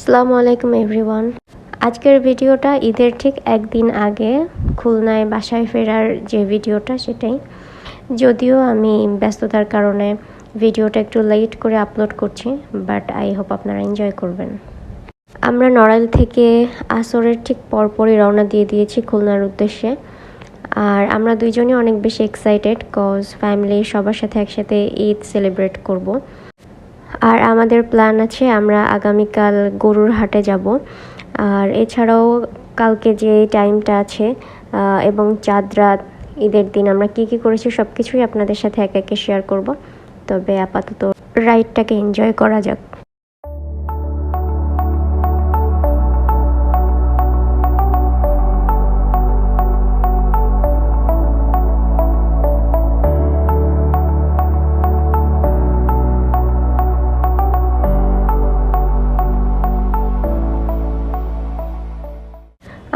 আসসালামু আলাইকুম এভরিওয়ান। আজকের ভিডিওটা ঈদের ঠিক একদিন আগে খুলনায় বাসায় ফেরার যে ভিডিওটা সেটাই। যদিও আমি ব্যস্ততার কারণে ভিডিওটা একটু লেট করে আপলোড করছি, বাট আই হোপ আপনারা এনজয় করবেন। আমরা নড়াইল থেকে আসরের ঠিক পরপরই রওনা দিয়ে দিয়েছি খুলনার উদ্দেশ্যে। আর আমরা দুইজনই অনেক বেশি এক্সাইটেড, কজ ফ্যামিলির সবার সাথে একসাথে ঈদ সেলিব্রেট করব। আর আমাদের প্ল্যান আছে আমরা আগামীকাল গরুর হাটে যাব। আর এছাড়াও কালকে যে টাইমটা আছে এবং চাঁদ রাত ঈদের দিন আমরা কি করেছি সব কিছুই আপনাদের সাথে একে একে শেয়ার করব। তবে আপাতত রাইডটাকে এনজয় করা যাক।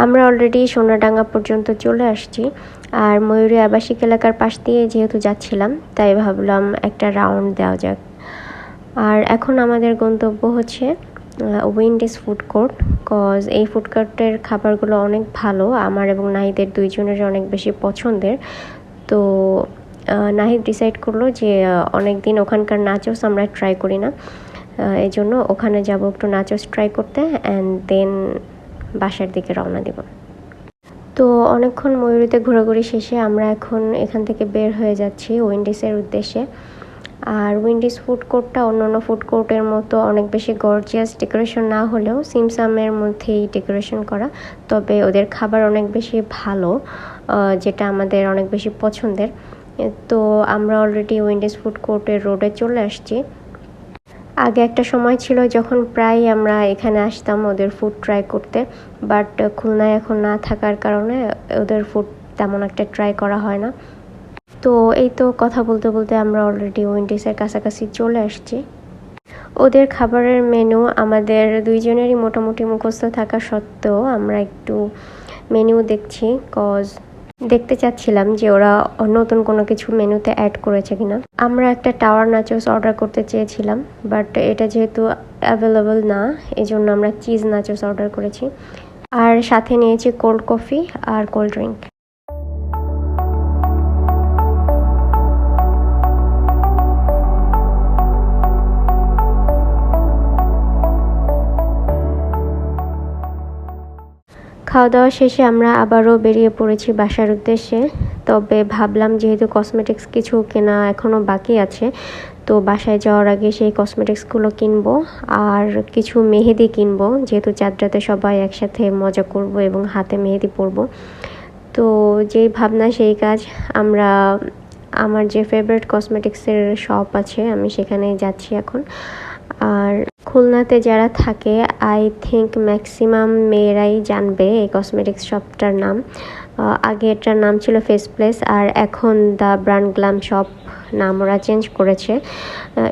আমরা অলরেডি সোনাডাঙ্গা পর্যন্ত চলে আসছি। আর ময়ূরী আবাসিক এলাকার পাশ দিয়ে যেহেতু যাচ্ছিলাম, তাই ভাবলাম একটা রাউন্ড দেওয়া যাক। আর এখন আমাদের গন্তব্য হচ্ছে উইন্ডিজ ফুড কোর্ট, কজ এই ফুড কোর্টের খাবারগুলো অনেক ভালো, আমার এবং নাহিদের দুইজনের অনেক বেশি পছন্দের। তো নাহিদ ডিসাইড করলো যে অনেক দিন ওখানকার নাচোস আমরা ট্রাই করি না, এই জন্য ওখানে যাব একটু নাচোস ট্রাই করতে, অ্যান্ড দেন বাসার দিকে রওনা দেব। তো অনেকক্ষণ ময়ূরীতে ঘোরাঘুরি শেষে আমরা এখন এখান থেকে বের হয়ে যাচ্ছি উইন্ডিজের উদ্দেশ্যে। আর উইন্ডিজ ফুড কোর্টটা অন্যান্য ফুড কোর্টের মতো অনেক বেশি গর্জিয়াস ডেকোরেশন না হলেও সিমসামের মধ্যেই ডেকোরেশন করা, তবে ওদের খাবার অনেক বেশি ভালো, যেটা আমাদের অনেক বেশি পছন্দের। তো আমরা অলরেডি উইন্ডিজ ফুড কোর্টের রোডে চলে আসছি। আগে একটা সময় ছিল যখন প্রায় আমরা এখানে আসতাম ওদের ফুড ট্রাই করতে, বাট খুলনায় এখন না থাকার কারণে ওদের ফুড তেমন একটা ট্রাই করা হয় না। তো এই তো কথা বলতে বলতে আমরা অলরেডি উইন্ডিজের কাছাকাছি চলে আসছি। ওদের খাবারের মেনু আমাদের দুইজনেরই মোটামুটি মুখস্থ থাকা সত্ত্বেও আমরা একটু মেনু দেখছি, কজ দেখতে চাচ্ছিলাম যে ওরা নতুন কোনো কিছু মেনুতে অ্যাড করেছে কিনা। আমরা একটা টাওয়ার নাচোস অর্ডার করতে চেয়েছিলাম, বাট এটা যেহেতু অ্যাভেলেবল না, এই জন্য আমরা চিজ নাচোস অর্ডার করেছি। আর সাথে নিয়েছি কোল্ড কফি আর কোল্ড ড্রিঙ্ক। খাওয়া দাওয়া শেষে আমরা আবারও বেরিয়ে পড়েছি বাসার উদ্দেশ্যে। তবে ভাবলাম যেহেতু কসমেটিক্স কিছু কেনা এখনও বাকি আছে, তো বাসায় যাওয়ার আগে সেই কসমেটিক্সগুলো কিনবো আর কিছু মেহেদি কিনবো, যেহেতু চাঁদ রাতে সবাই একসাথে মজা করব এবং হাতে মেহেদি পরবো। তো যেই ভাবনা সেই কাজ, আমরা আমার যে ফেভারিট কসমেটিক্সের শপ আছে আমি সেখানে যাচ্ছি এখন। আর খুলনাতে যারা থাকে আই থিঙ্ক ম্যাক্সিমাম মেয়েরাই জানবে এই কসমেটিক্স শপটার নাম। আগে এটার নাম ছিল ফেস প্লেস, আর এখন দ্য ব্র্যান্ড গ্ল্যাম শপ নাম ওরা চেঞ্জ করেছে।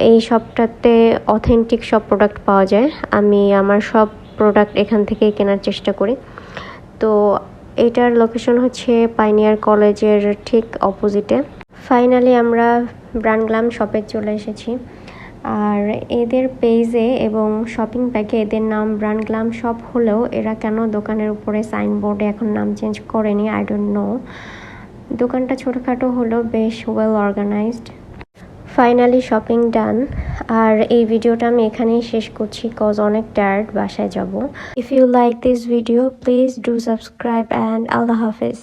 এই শপটাতে অথেন্টিক সব প্রোডাক্ট পাওয়া যায়। আমি আমার সব প্রোডাক্ট এখান থেকেই কেনার চেষ্টা করি। তো এটার লোকেশন হচ্ছে পাইনিয়ার কলেজের ঠিক অপোজিটে। ফাইনালি আমরা ব্র্যান্ড গ্ল্যাম শপে চলে এসেছি। আর এদের পেজে এবং শপিং ব্যাগে এদের নাম ব্র্যান্ড গ্ল্যাম শপ হলেও এরা কেন দোকানের উপরে সাইনবোর্ডে এখন নাম চেঞ্জ করেনি আই ডোন্ট নো। দোকানটা ছোটোখাটো হলেও বেশ well organised. Finally shopping done. আর এই ভিডিওটা আমি এখানেই শেষ করছি, কজ অনেক টায়ার্ড, বাসায় যাব। If you like this video please do subscribe and আল্লাহ হাফেজ।